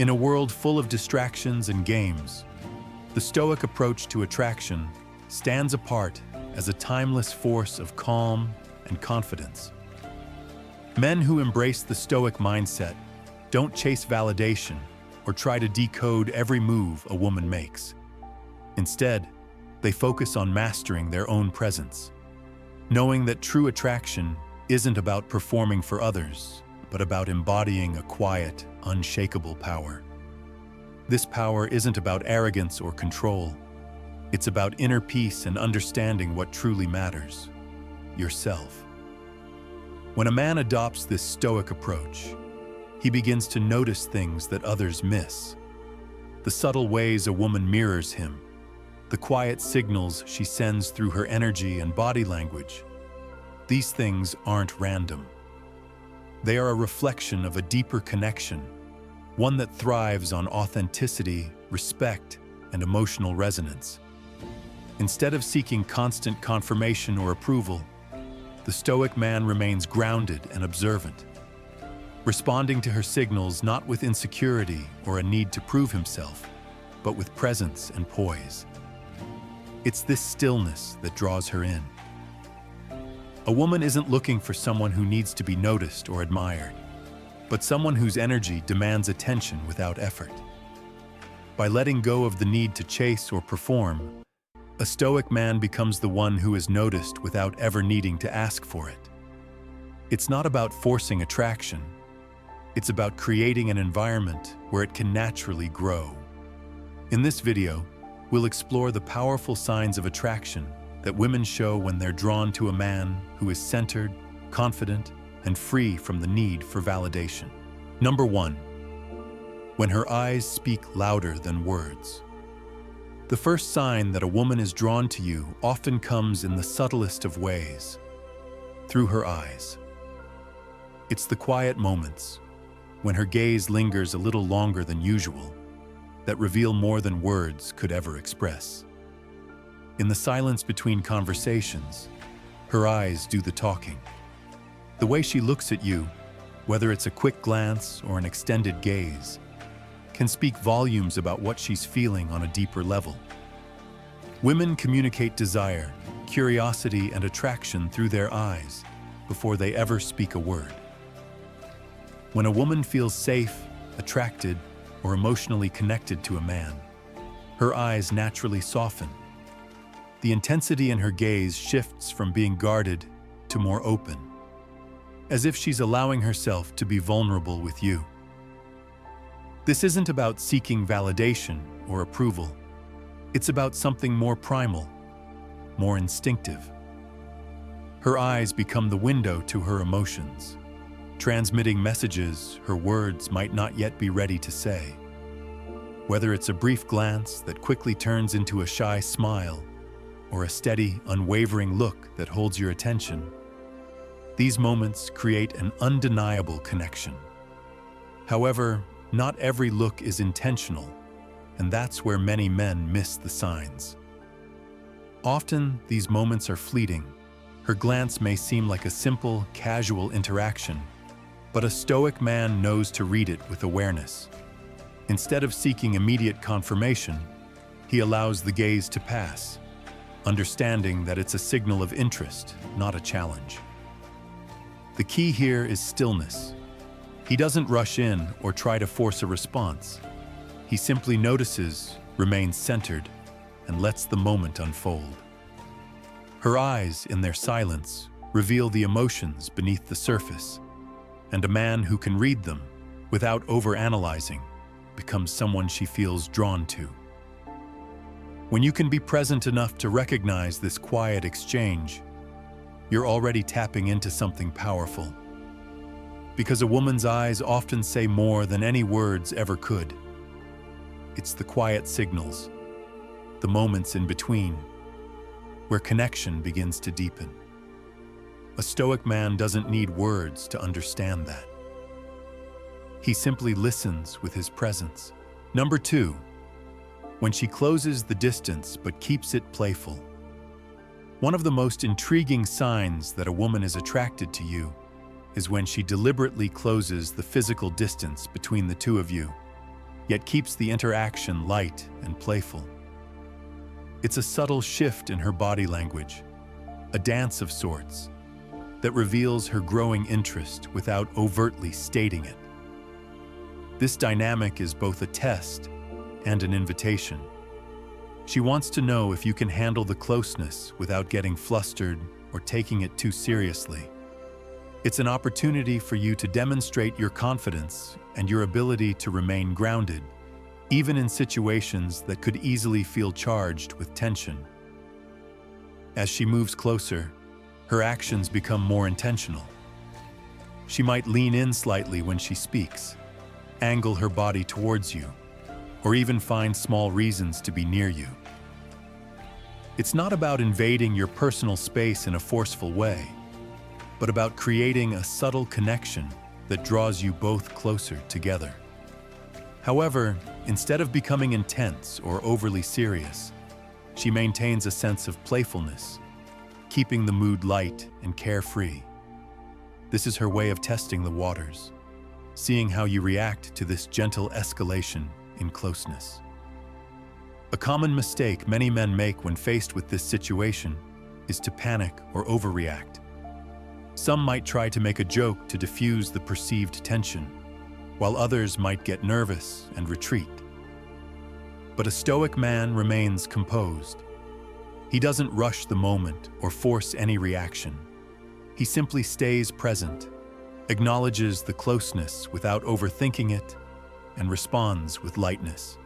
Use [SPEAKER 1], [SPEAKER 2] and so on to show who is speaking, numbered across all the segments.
[SPEAKER 1] In a world full of distractions and games, the Stoic approach to attraction stands apart as a timeless force of calm and confidence. Men who embrace the Stoic mindset don't chase validation or try to decode every move a woman makes. Instead, they focus on mastering their own presence, knowing that true attraction isn't about performing for others, but about embodying a quiet, unshakable power. This power isn't about arrogance or control. It's about inner peace and understanding what truly matters: yourself. When a man adopts this Stoic approach, he begins to notice things that others miss. The subtle ways a woman mirrors him, the quiet signals she sends through her energy and body language. These things aren't random. They are a reflection of a deeper connection, one that thrives on authenticity, respect, and emotional resonance. Instead of seeking constant confirmation or approval, the Stoic man remains grounded and observant, responding to her signals not with insecurity or a need to prove himself, but with presence and poise. It's this stillness that draws her in. A woman isn't looking for someone who needs to be noticed or admired, but someone whose energy demands attention without effort. By letting go of the need to chase or perform, a Stoic man becomes the one who is noticed without ever needing to ask for it. It's not about forcing attraction. It's about creating an environment where it can naturally grow. In this video, we'll explore the powerful signs of attraction that women show when they're drawn to a man who is centered, confident, and free from the need for validation. Number 1. When her eyes speak louder than words. The first sign that a woman is drawn to you often comes in the subtlest of ways, through her eyes. It's the quiet moments, when her gaze lingers a little longer than usual, that reveal more than words could ever express. In the silence between conversations, her eyes do the talking. The way she looks at you, whether it's a quick glance or an extended gaze, can speak volumes about what she's feeling on a deeper level. Women communicate desire, curiosity, and attraction through their eyes before they ever speak a word. When a woman feels safe, attracted, or emotionally connected to a man, her eyes naturally soften. The intensity in her gaze shifts from being guarded to more open, as if she's allowing herself to be vulnerable with you. This isn't about seeking validation or approval. It's about something more primal, more instinctive. Her eyes become the window to her emotions, transmitting messages her words might not yet be ready to say. Whether it's a brief glance that quickly turns into a shy smile, or a steady, unwavering look that holds your attention, these moments create an undeniable connection. However, not every look is intentional, and that's where many men miss the signs. Often, these moments are fleeting. Her glance may seem like a simple, casual interaction, but a Stoic man knows to read it with awareness. Instead of seeking immediate confirmation, he allows the gaze to pass, understanding that it's a signal of interest, not a challenge. The key here is stillness. He doesn't rush in or try to force a response. He simply notices, remains centered, and lets the moment unfold. Her eyes, in their silence, reveal the emotions beneath the surface, and a man who can read them without overanalyzing becomes someone she feels drawn to. When you can be present enough to recognize this quiet exchange, you're already tapping into something powerful. Because a woman's eyes often say more than any words ever could. It's the quiet signals, the moments in between, where connection begins to deepen. A Stoic man doesn't need words to understand that. He simply listens with his presence. Number 2, when she closes the distance but keeps it playful. One of the most intriguing signs that a woman is attracted to you is when she deliberately closes the physical distance between the two of you. yet keeps the interaction light and playful. It's a subtle shift in her body language, a dance of sorts, that reveals her growing interest without overtly stating it. This dynamic is both a test and an invitation. She wants to know if you can handle the closeness without getting flustered or taking it too seriously. It's an opportunity for you to demonstrate your confidence and your ability to remain grounded, even in situations that could easily feel charged with tension. As she moves closer, her actions become more intentional. She might lean in slightly when she speaks, angle her body towards you, or even find small reasons to be near you. It's not about invading your personal space in a forceful way, but about creating a subtle connection that draws you both closer together. However, instead of becoming intense or overly serious, she maintains a sense of playfulness, keeping the mood light and carefree. This is her way of testing the waters, seeing how you react to this gentle escalation in closeness. A common mistake many men make when faced with this situation is to panic or overreact. Some might try to make a joke to diffuse the perceived tension, while others might get nervous and retreat. But a Stoic man remains composed. He doesn't rush the moment or force any reaction. He simply stays present, acknowledges the closeness without overthinking it, and responds with lightness.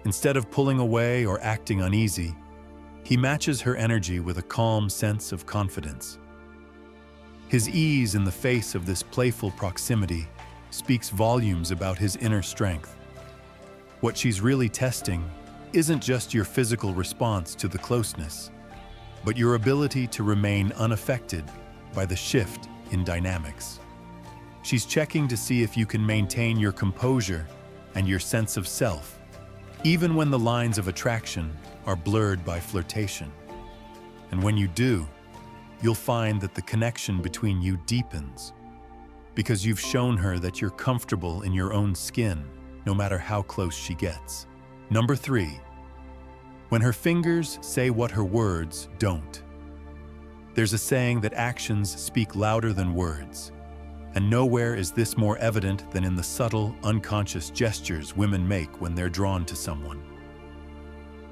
[SPEAKER 1] Instead of pulling away or acting uneasy, he matches her energy with a calm sense of confidence. His ease in the face of this playful proximity speaks volumes about his inner strength. What she's really testing isn't just your physical response to the closeness, but your ability to remain unaffected by the shift in dynamics. She's checking to see if you can maintain your composure and your sense of self, even when the lines of attraction are blurred by flirtation. And when you do, you'll find that the connection between you deepens, because you've shown her that you're comfortable in your own skin, no matter how close she gets. Number 3, when her fingers say what her words don't. There's a saying that actions speak louder than words, and nowhere is this more evident than in the subtle, unconscious gestures women make when they're drawn to someone.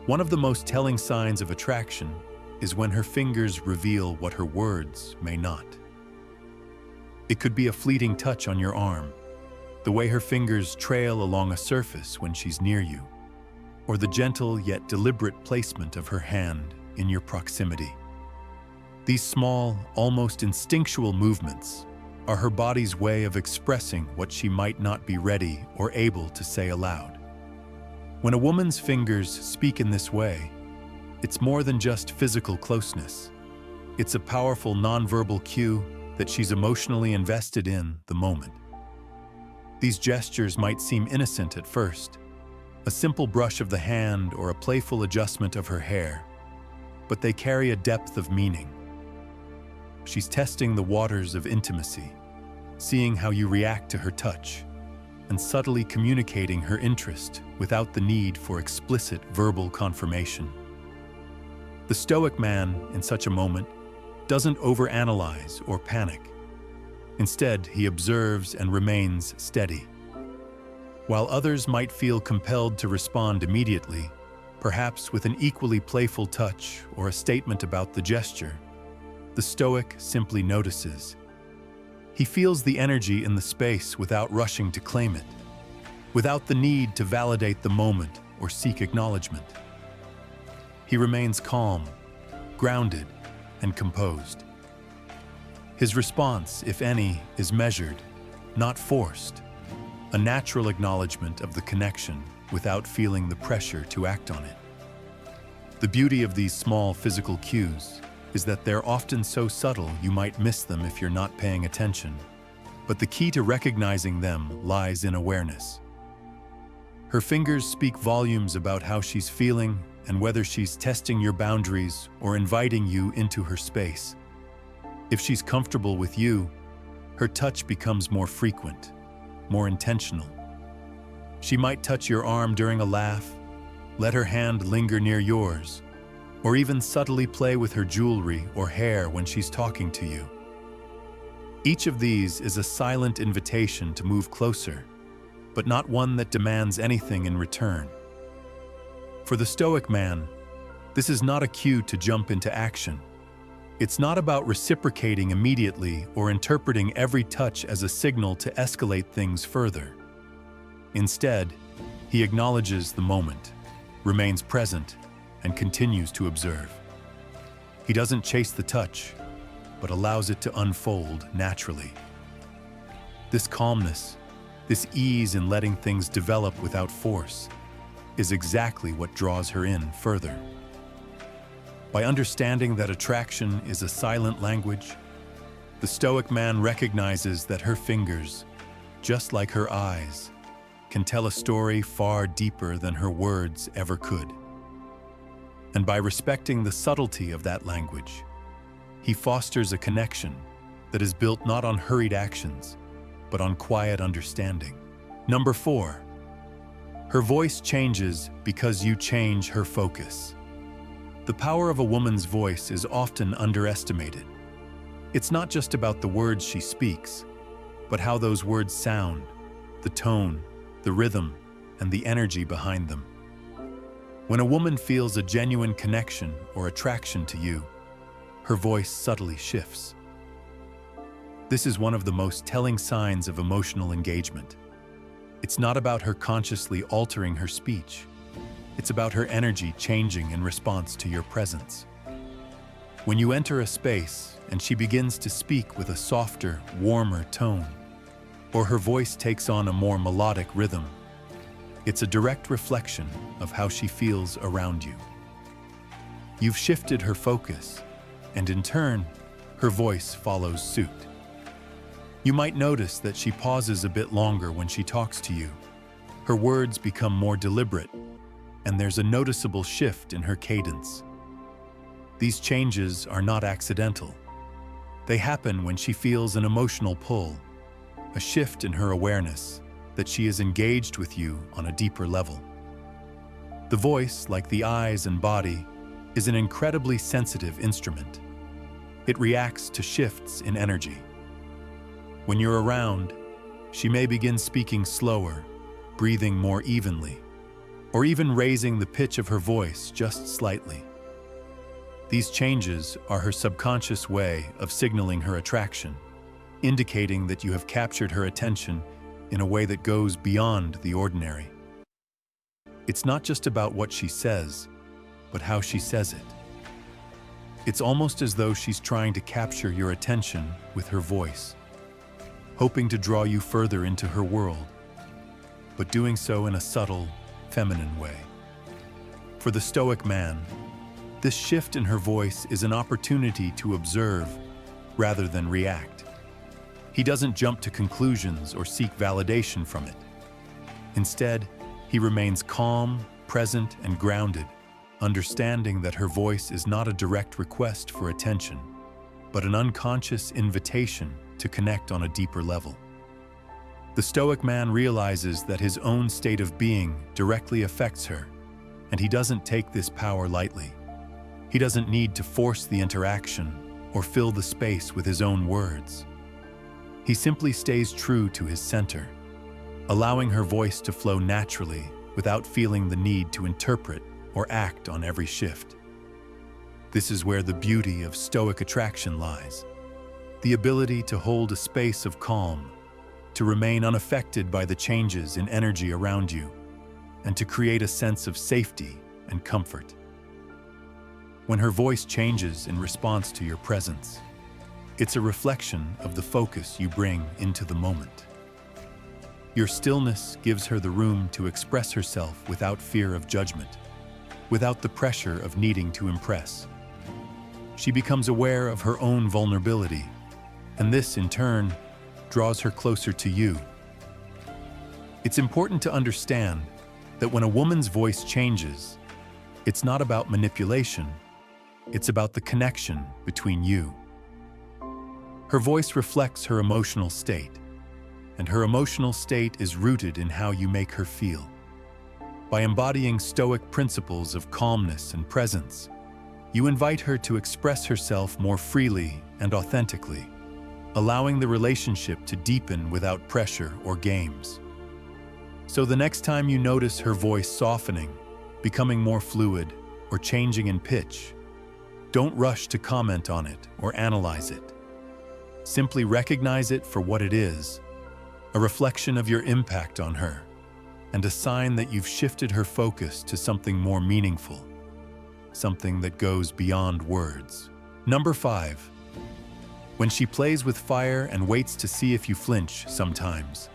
[SPEAKER 1] One of the most telling signs of attraction is when her fingers reveal what her words may not. It could be a fleeting touch on your arm, the way her fingers trail along a surface when she's near you, or the gentle yet deliberate placement of her hand in your proximity. These small, almost instinctual movements are her body's way of expressing what she might not be ready or able to say aloud. When a woman's fingers speak in this way, it's more than just physical closeness. It's a powerful nonverbal cue that she's emotionally invested in the moment. These gestures might seem innocent at first, a simple brush of the hand or a playful adjustment of her hair, but they carry a depth of meaning. She's testing the waters of intimacy, seeing how you react to her touch, and subtly communicating her interest without the need for explicit verbal confirmation. The Stoic man, in such a moment, doesn't overanalyze or panic. Instead, he observes and remains steady. While others might feel compelled to respond immediately, perhaps with an equally playful touch or a statement about the gesture, the Stoic simply notices. He feels the energy in the space without rushing to claim it, without the need to validate the moment or seek acknowledgement. He remains calm, grounded, and composed. His response, if any, is measured, not forced, a natural acknowledgement of the connection without feeling the pressure to act on it. The beauty of these small physical cues is that they're often so subtle you might miss them if you're not paying attention. But the key to recognizing them lies in awareness. Her fingers speak volumes about how she's feeling and whether she's testing your boundaries or inviting you into her space. If she's comfortable with you, her touch becomes more frequent, more intentional. She might touch your arm during a laugh, let her hand linger near yours, or even subtly play with her jewelry or hair when she's talking to you. Each of these is a silent invitation to move closer, but not one that demands anything in return. For the Stoic man, this is not a cue to jump into action. It's not about reciprocating immediately or interpreting every touch as a signal to escalate things further. Instead, he acknowledges the moment, remains present, and continues to observe. He doesn't chase the touch, but allows it to unfold naturally. This calmness, this ease in letting things develop without force, is exactly what draws her in further. By understanding that attraction is a silent language, the Stoic man recognizes that her fingers, just like her eyes, can tell a story far deeper than her words ever could. And by respecting the subtlety of that language, he fosters a connection that is built not on hurried actions, but on quiet understanding. Number 4, her voice changes because you change her focus. The power of a woman's voice is often underestimated. It's not just about the words she speaks, but how those words sound, the tone, the rhythm, and the energy behind them. When a woman feels a genuine connection or attraction to you, her voice subtly shifts. This is one of the most telling signs of emotional engagement. It's not about her consciously altering her speech. It's about her energy changing in response to your presence. When you enter a space and she begins to speak with a softer, warmer tone, or her voice takes on a more melodic rhythm, it's a direct reflection of how she feels around you. You've shifted her focus, and in turn, her voice follows suit. You might notice that she pauses a bit longer when she talks to you. Her words become more deliberate, and there's a noticeable shift in her cadence. These changes are not accidental. They happen when she feels an emotional pull, a shift in her awareness that she is engaged with you on a deeper level. The voice, like the eyes and body, is an incredibly sensitive instrument. It reacts to shifts in energy. When you're around, she may begin speaking slower, breathing more evenly, or even raising the pitch of her voice just slightly. These changes are her subconscious way of signaling her attraction, indicating that you have captured her attention in a way that goes beyond the ordinary. It's not just about what she says, but how she says it. It's almost as though she's trying to capture your attention with her voice, hoping to draw you further into her world, but doing so in a subtle, feminine way. For the Stoic man, this shift in her voice is an opportunity to observe rather than react. He doesn't jump to conclusions or seek validation from it. Instead, he remains calm, present, and grounded, understanding that her voice is not a direct request for attention, but an unconscious invitation to connect on a deeper level. The Stoic man realizes that his own state of being directly affects her, and he doesn't take this power lightly. He doesn't need to force the interaction or fill the space with his own words. He simply stays true to his center, allowing her voice to flow naturally without feeling the need to interpret or act on every shift. This is where the beauty of Stoic attraction lies. The ability to hold a space of calm, to remain unaffected by the changes in energy around you, and to create a sense of safety and comfort. When her voice changes in response to your presence, it's a reflection of the focus you bring into the moment. Your stillness gives her the room to express herself without fear of judgment, without the pressure of needing to impress. She becomes aware of her own vulnerability, and this, in turn, draws her closer to you. It's important to understand that when a woman's voice changes, it's not about manipulation, it's about the connection between you. Her voice reflects her emotional state. and her emotional state is rooted in how you make her feel. By embodying Stoic principles of calmness and presence, you invite her to express herself more freely and authentically, allowing the relationship to deepen without pressure or games. So the next time you notice her voice softening, becoming more fluid, or changing in pitch, don't rush to comment on it or analyze it. Simply recognize it for what it is, a reflection of your impact on her, and a sign that you've shifted her focus to something more meaningful, something that goes beyond words. Number 5. When she plays with fire and waits to see if you flinch sometimes.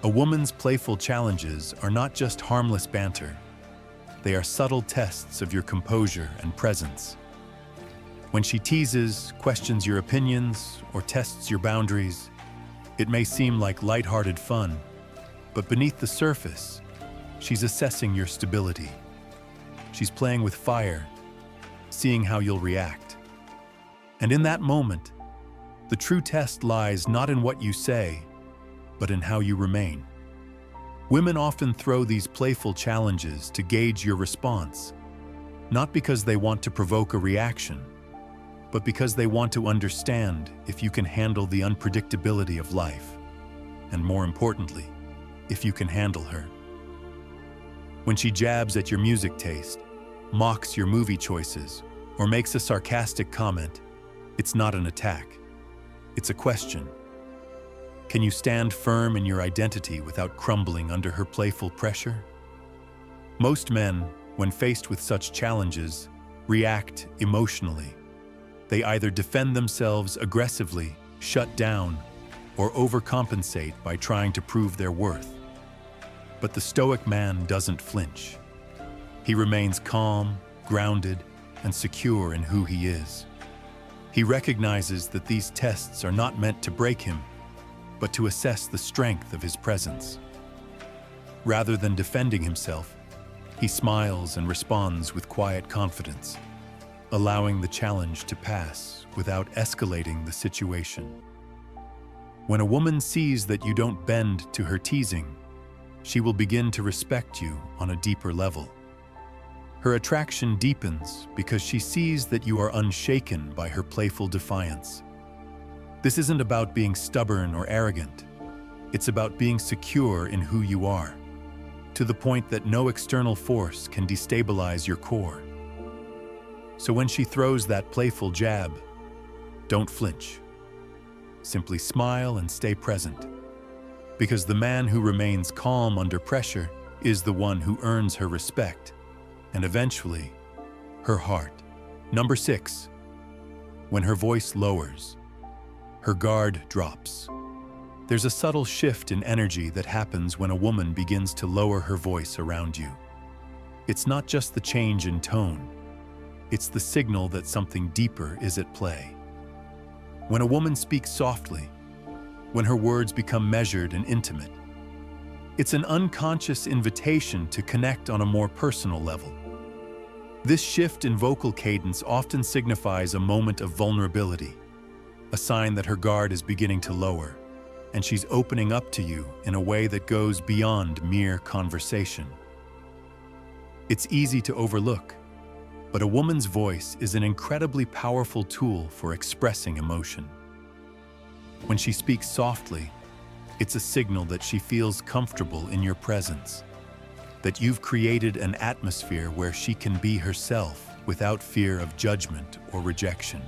[SPEAKER 1] A woman's playful challenges are not just harmless banter. They are subtle tests of your composure and presence. When she teases, questions your opinions, or tests your boundaries, it may seem like lighthearted fun, but beneath the surface, she's assessing your stability. She's playing with fire, seeing how you'll react. And in that moment, the true test lies not in what you say, but in how you remain. Women often throw these playful challenges to gauge your response, not because they want to provoke a reaction, but because they want to understand if you can handle the unpredictability of life, and more importantly, if you can handle her. When she jabs at your music taste, mocks your movie choices, or makes a sarcastic comment, it's not an attack. It's a question. Can you stand firm in your identity without crumbling under her playful pressure? Most men, when faced with such challenges, react emotionally. They either defend themselves aggressively, shut down, or overcompensate by trying to prove their worth. But the Stoic man doesn't flinch. He remains calm, grounded, and secure in who he is. He recognizes that these tests are not meant to break him, but to assess the strength of his presence. Rather than defending himself, he smiles and responds with quiet confidence, allowing the challenge to pass without escalating the situation. When a woman sees that you don't bend to her teasing, she will begin to respect you on a deeper level. Her attraction deepens because she sees that you are unshaken by her playful defiance. This isn't about being stubborn or arrogant. It's about being secure in who you are, to the point that no external force can destabilize your core. So when she throws that playful jab, don't flinch. Simply smile and stay present, because the man who remains calm under pressure is the one who earns her respect, and eventually, her heart. Number 6. When her voice lowers, her guard drops. There's a subtle shift in energy that happens when a woman begins to lower her voice around you. It's not just the change in tone, it's the signal that something deeper is at play. When a woman speaks softly, when her words become measured and intimate, it's an unconscious invitation to connect on a more personal level. This shift in vocal cadence often signifies a moment of vulnerability, a sign that her guard is beginning to lower, and she's opening up to you in a way that goes beyond mere conversation. It's easy to overlook, but a woman's voice is an incredibly powerful tool for expressing emotion. When she speaks softly, it's a signal that she feels comfortable in your presence, that you've created an atmosphere where she can be herself without fear of judgment or rejection.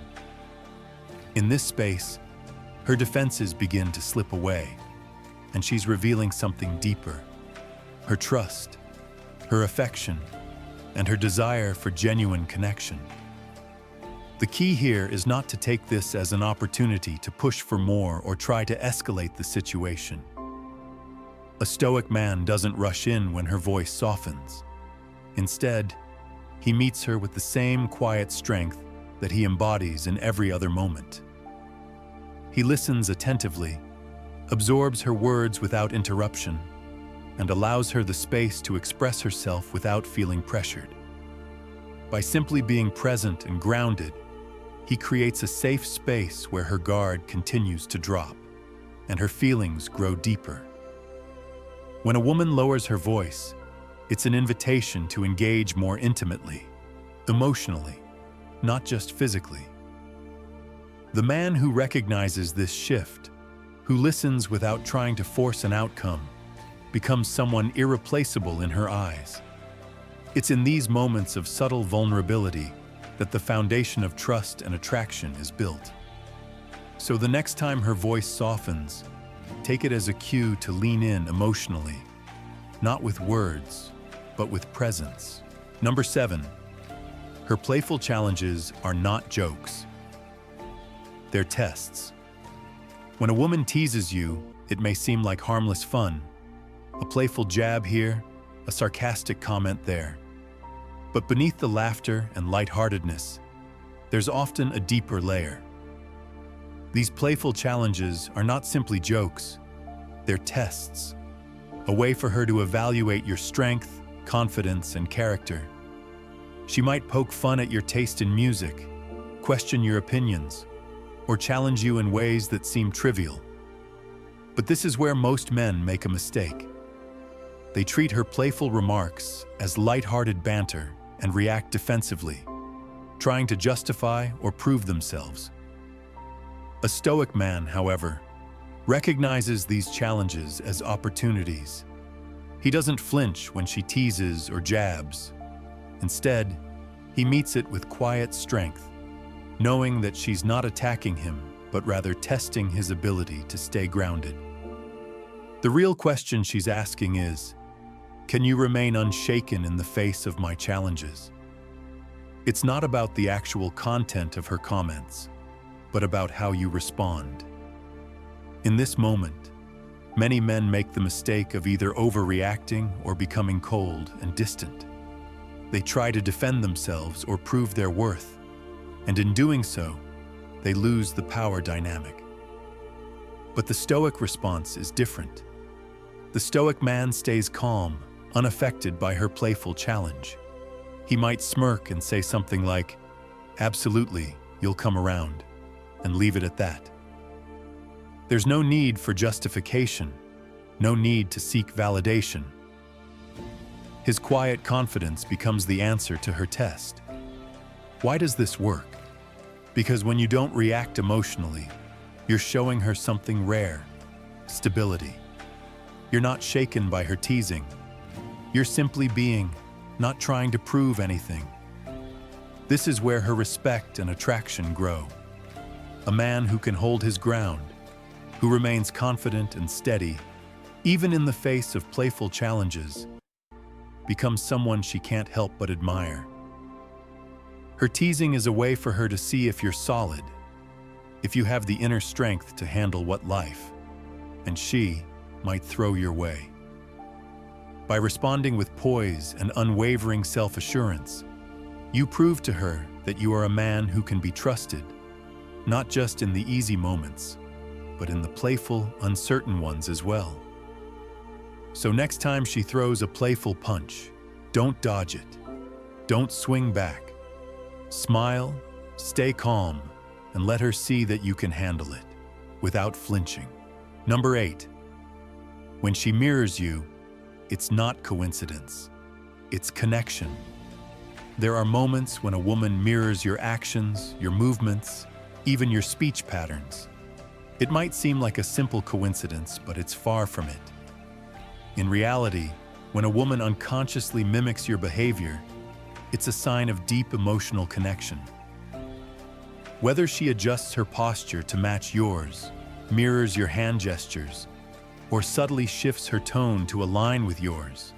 [SPEAKER 1] In this space, her defenses begin to slip away, and she's revealing something deeper: her trust, her affection, and her desire for genuine connection. The key here is not to take this as an opportunity to push for more or try to escalate the situation. A Stoic man doesn't rush in when her voice softens. Instead, he meets her with the same quiet strength that he embodies in every other moment. He listens attentively, absorbs her words without interruption, and allows her the space to express herself without feeling pressured. By simply being present and grounded, he creates a safe space where her guard continues to drop. and her feelings grow deeper. When a woman lowers her voice, it's an invitation to engage more intimately, emotionally, not just physically. The man who recognizes this shift, who listens without trying to force an outcome, becomes someone irreplaceable in her eyes. It's in these moments of subtle vulnerability that the foundation of trust and attraction is built. So the next time her voice softens, take it as a cue to lean in emotionally, not with words, but with presence. Number 7, her playful challenges are not jokes. They're tests. When a woman teases you, it may seem like harmless fun, a playful jab here, a sarcastic comment there. But beneath the laughter and lightheartedness, there's often a deeper layer. These playful challenges are not simply jokes, they're tests, a way for her to evaluate your strength, confidence, and character. She might poke fun at your taste in music, question your opinions, or challenge you in ways that seem trivial. But this is where most men make a mistake. They treat her playful remarks as lighthearted banter and react defensively, trying to justify or prove themselves. A Stoic man, however, recognizes these challenges as opportunities. He doesn't flinch when she teases or jabs. Instead, he meets it with quiet strength, knowing that she's not attacking him, but rather testing his ability to stay grounded. The real question she's asking is, can you remain unshaken in the face of my challenges? It's not about the actual content of her comments, but about how you respond. In this moment, many men make the mistake of either overreacting or becoming cold and distant. They try to defend themselves or prove their worth, and in doing so, they lose the power dynamic. But the Stoic response is different. The Stoic man stays calm, unaffected by her playful challenge. He might smirk and say something like, "Absolutely, you'll come around," and leave it at that. There's no need for justification, no need to seek validation. His quiet confidence becomes the answer to her test. Why does this work? Because when you don't react emotionally, you're showing her something rare: stability. You're not shaken by her teasing. You're simply being, not trying to prove anything. This is where her respect and attraction grow. A man who can hold his ground, who remains confident and steady, even in the face of playful challenges, becomes someone she can't help but admire. Her teasing is a way for her to see if you're solid, if you have the inner strength to handle what life, and she might throw your way. By responding with poise and unwavering self-assurance, you prove to her that you are a man who can be trusted, not just in the easy moments, but in the playful, uncertain ones as well. So next time she throws a playful punch, don't dodge it. Don't swing back. Smile, stay calm, and let her see that you can handle it without flinching. Number 8, when she mirrors you, it's not coincidence, it's connection. There are moments when a woman mirrors your actions, your movements, even your speech patterns. It might seem like a simple coincidence, but it's far from it. In reality, when a woman unconsciously mimics your behavior, it's a sign of deep emotional connection. Whether she adjusts her posture to match yours, mirrors your hand gestures, or subtly shifts her tone to align with yours,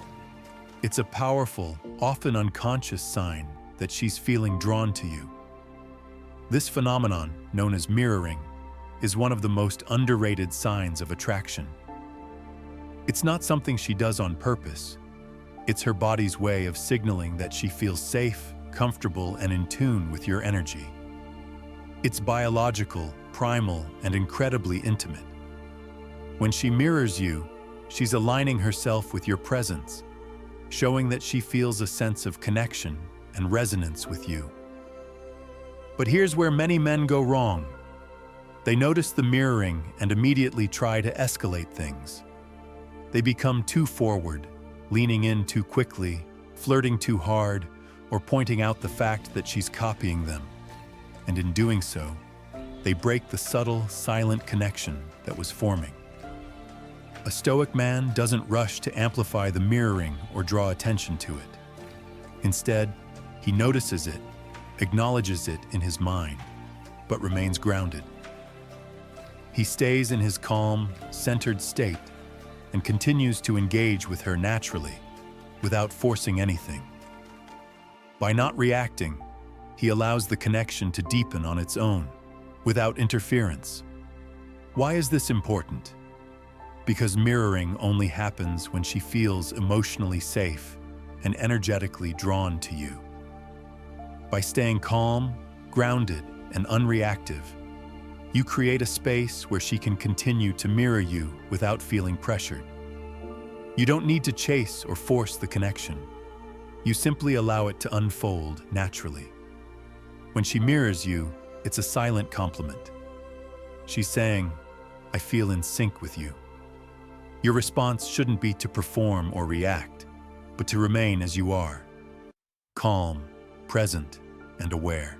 [SPEAKER 1] it's a powerful, often unconscious sign that she's feeling drawn to you. This phenomenon, known as mirroring, is one of the most underrated signs of attraction. It's not something she does on purpose. It's her body's way of signaling that she feels safe, comfortable, and in tune with your energy. It's biological, primal, and incredibly intimate. When she mirrors you, she's aligning herself with your presence, showing that she feels a sense of connection and resonance with you. But here's where many men go wrong. They notice the mirroring and immediately try to escalate things. They become too forward, leaning in too quickly, flirting too hard, or pointing out the fact that she's copying them. And in doing so, they break the subtle, silent connection that was forming. A Stoic man doesn't rush to amplify the mirroring or draw attention to it. Instead, he notices it, acknowledges it in his mind, but remains grounded. He stays in his calm, centered state and continues to engage with her naturally, without forcing anything. By not reacting, he allows the connection to deepen on its own, without interference. Why is this important? Because mirroring only happens when she feels emotionally safe and energetically drawn to you. By staying calm, grounded, and unreactive, you create a space where she can continue to mirror you without feeling pressured. You don't need to chase or force the connection. You simply allow it to unfold naturally. When she mirrors you, it's a silent compliment. She's saying, "I feel in sync with you." Your response shouldn't be to perform or react, but to remain as you are, calm, present, and aware.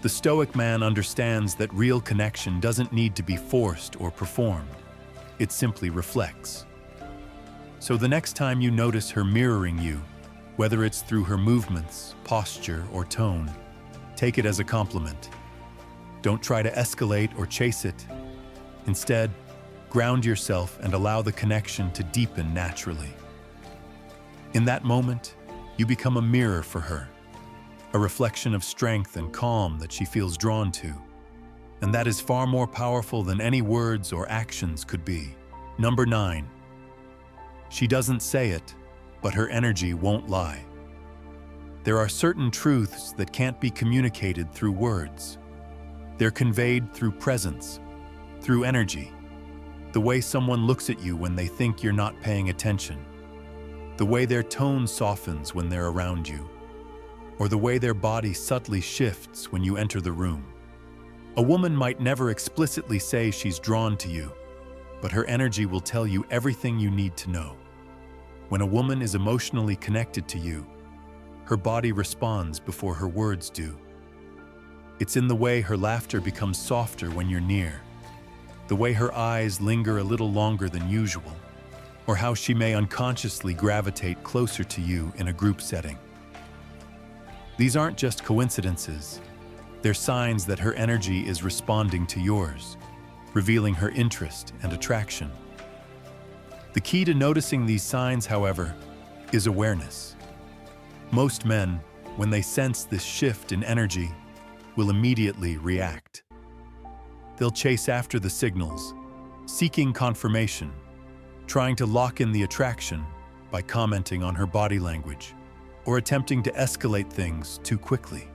[SPEAKER 1] The Stoic man understands that real connection doesn't need to be forced or performed. It simply reflects. So the next time you notice her mirroring you, whether it's through her movements, posture, or tone, take it as a compliment. Don't try to escalate or chase it. Instead, ground yourself and allow the connection to deepen naturally. In that moment, you become a mirror for her, a reflection of strength and calm that she feels drawn to. And that is far more powerful than any words or actions could be. Number 9. She doesn't say it, but her energy won't lie. There are certain truths that can't be communicated through words. They're conveyed through presence, through energy. The way someone looks at you when they think you're not paying attention. The way their tone softens when they're around you. Or the way their body subtly shifts when you enter the room. A woman might never explicitly say she's drawn to you, but her energy will tell you everything you need to know. When a woman is emotionally connected to you, her body responds before her words do. It's in the way her laughter becomes softer when you're near, the way her eyes linger a little longer than usual, or how she may unconsciously gravitate closer to you in a group setting. These aren't just coincidences. They're signs that her energy is responding to yours, revealing her interest and attraction. The key to noticing these signs, however, is awareness. Most men, when they sense this shift in energy, will immediately react. They'll chase after the signals, seeking confirmation, trying to lock in the attraction by commenting on her body language, or attempting to escalate things too quickly.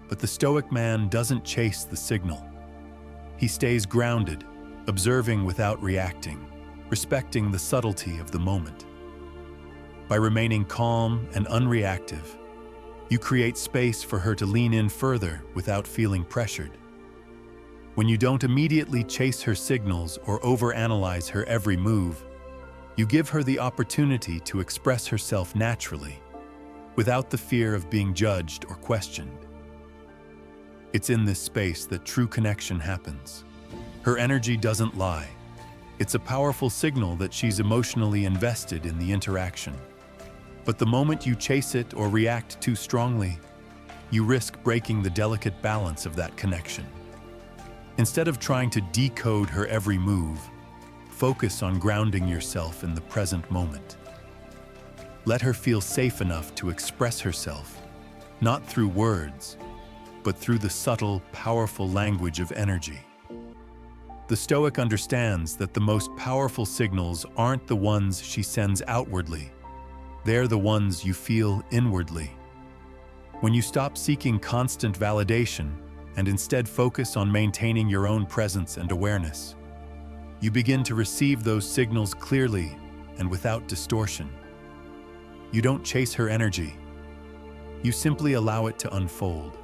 [SPEAKER 1] But the Stoic man doesn't chase the signal. He stays grounded, observing without reacting, respecting the subtlety of the moment. By remaining calm and unreactive, you create space for her to lean in further without feeling pressured. When you don't immediately chase her signals or overanalyze her every move, you give her the opportunity to express herself naturally, without the fear of being judged or questioned. It's in this space that true connection happens. Her energy doesn't lie. It's a powerful signal that she's emotionally invested in the interaction. But the moment you chase it or react too strongly, you risk breaking the delicate balance of that connection. Instead of trying to decode her every move, focus on grounding yourself in the present moment. Let her feel safe enough to express herself, not through words, but through the subtle, powerful language of energy. The Stoic understands that the most powerful signals aren't the ones she sends outwardly. They're the ones you feel inwardly. When you stop seeking constant validation and instead focus on maintaining your own presence and awareness, you begin to receive those signals clearly and without distortion. You don't chase her energy. You simply allow it to unfold.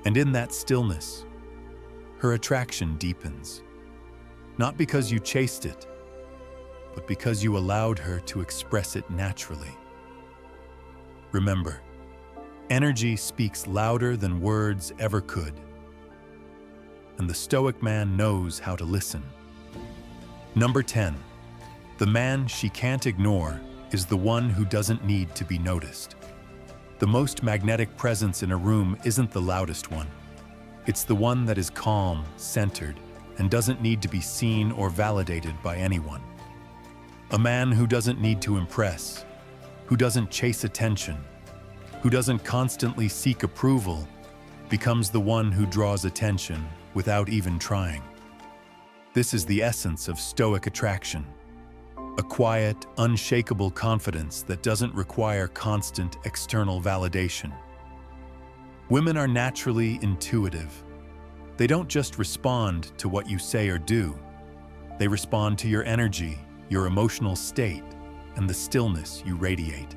[SPEAKER 1] And in that stillness, her attraction deepens. Not because you chased it, but because you allowed her to express it naturally. Remember, energy speaks louder than words ever could, and the Stoic man knows how to listen. Number 10. The man she can't ignore is the one who doesn't need to be noticed. The most magnetic presence in a room isn't the loudest one. It's the one that is calm, centered, and doesn't need to be seen or validated by anyone. A man who doesn't need to impress, who doesn't chase attention, who doesn't constantly seek approval, becomes the one who draws attention without even trying. This is the essence of Stoic attraction. A quiet, unshakable confidence that doesn't require constant external validation. Women are naturally intuitive. They don't just respond to what you say or do. They respond to your energy, your emotional state, and the stillness you radiate.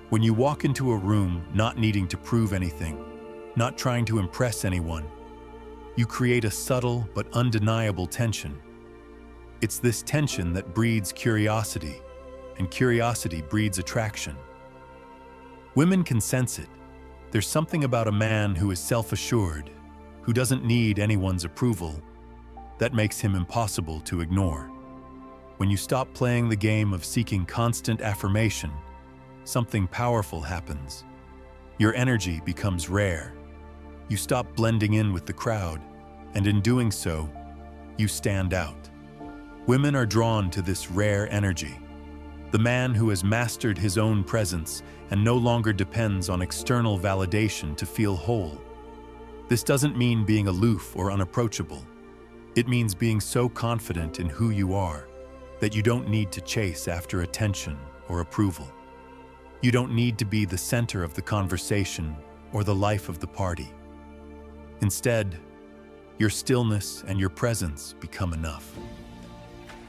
[SPEAKER 1] When you walk into a room not needing to prove anything, not trying to impress anyone, you create a subtle but undeniable tension. It's this tension that breeds curiosity, and curiosity breeds attraction. Women can sense it. There's something about a man who is self-assured, who doesn't need anyone's approval, that makes him impossible to ignore. When you stop playing the game of seeking constant affirmation, something powerful happens. Your energy becomes rare. You stop blending in with the crowd, and in doing so, you stand out. Women are drawn to this rare energy. The man who has mastered his own presence and no longer depends on external validation to feel whole. This doesn't mean being aloof or unapproachable. It means being so confident in who you are that you don't need to chase after attention or approval. You don't need to be the center of the conversation or the life of the party. Instead, your stillness and your presence become enough.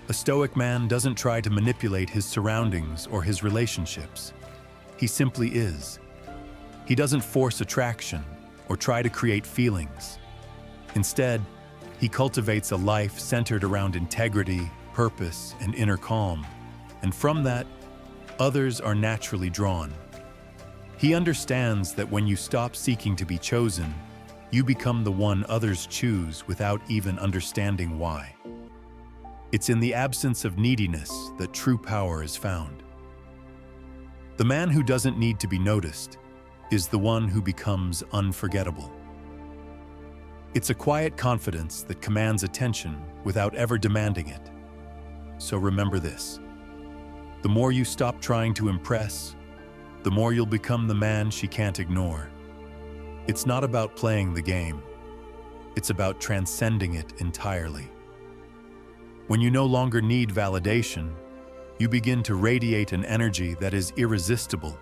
[SPEAKER 1] A Stoic man doesn't try to manipulate his surroundings or his relationships. He simply is. He doesn't force attraction or try to create feelings. Instead, he cultivates a life centered around integrity, purpose, and inner calm, and from that, others are naturally drawn. He understands that when you stop seeking to be chosen, you become the one others choose without even understanding why. It's in the absence of neediness that true power is found. The man who doesn't need to be noticed is the one who becomes unforgettable. It's a quiet confidence that commands attention without ever demanding it. So remember this: the more you stop trying to impress, the more you'll become the man she can't ignore. It's not about playing the game. It's about transcending it entirely. When you no longer need validation, you begin to radiate an energy that is irresistible,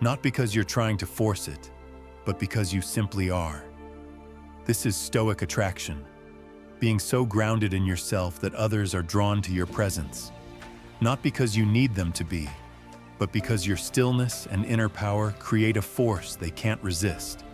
[SPEAKER 1] not because you're trying to force it, but because you simply are. This is Stoic attraction, being so grounded in yourself that others are drawn to your presence, not because you need them to be, but because your stillness and inner power create a force they can't resist.